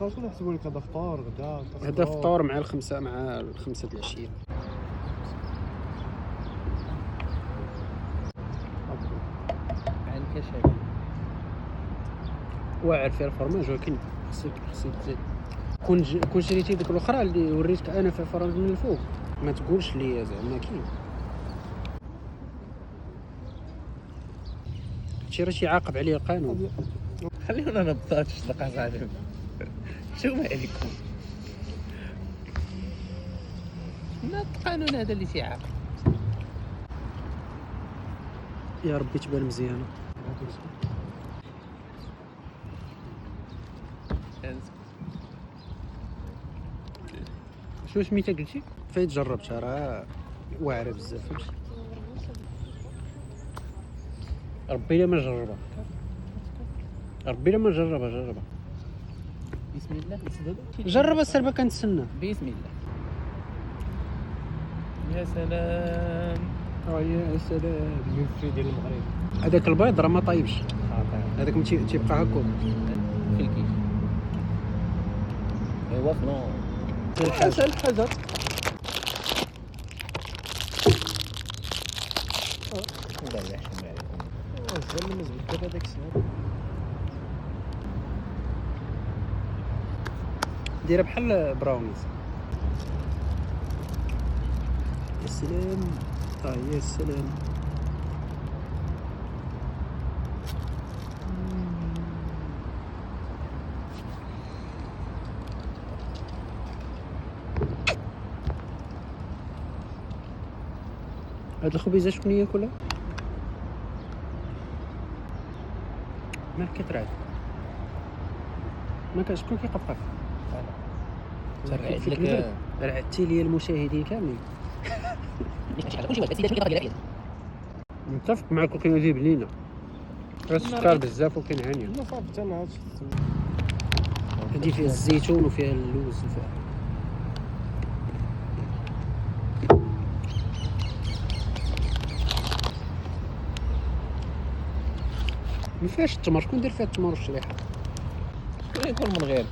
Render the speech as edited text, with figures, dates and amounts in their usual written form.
واش نحسبوا لك هذا فطور غدا؟ هذا فطور مع الخمسة د العشية. مع الكشري واعر فيها الفرماج، ولكن خصك تزيد. كون شريتي ديك الاخرى اللي وريتك انا في الفرماج من الفوق، ما تقولش لي زعما كاين هادشي راه تيعاقب عليه القانون. خليونا نبطاش دقات عليهم. شو ما عليكم القانون هذا اللي تيعاقب. يا ربي تبان مزيانه. شنو سميتها قلتي؟ فايت جربتها راه واعره بزاف فهمتي. ربي الا ما جربها، ربي الا ما جربها. بسم الله. جربها السربه كنتسنى. بسم الله. يا سلام. يا سلام. المفري ديال المغرب. هذاك البيض راه ما طايبش، هذاك تيبقى هكا في الكيف. ايوا فنو حاجه الحاجه لا لا حرام عليكم. زعما مزبط هذاك الشيء. دايره بحال براونيز. يا سلام. يا سلام. هاد الخبيزه شكون ياكلها؟ ما كترعد، ما كاين شكون كيقفقف. ترعد لك. رعدتي لي المشاهدين كاملين. متفق معك وكاين هذه بنينه، راه السكر بزاف وكاين هانيه. لا صافي حتى انا هذه فيها الزيتون وفيها اللوز وفيها ما فيهاش التمر. شكون دار فيها التمر والشريحه؟ شكون يكون من غيرك؟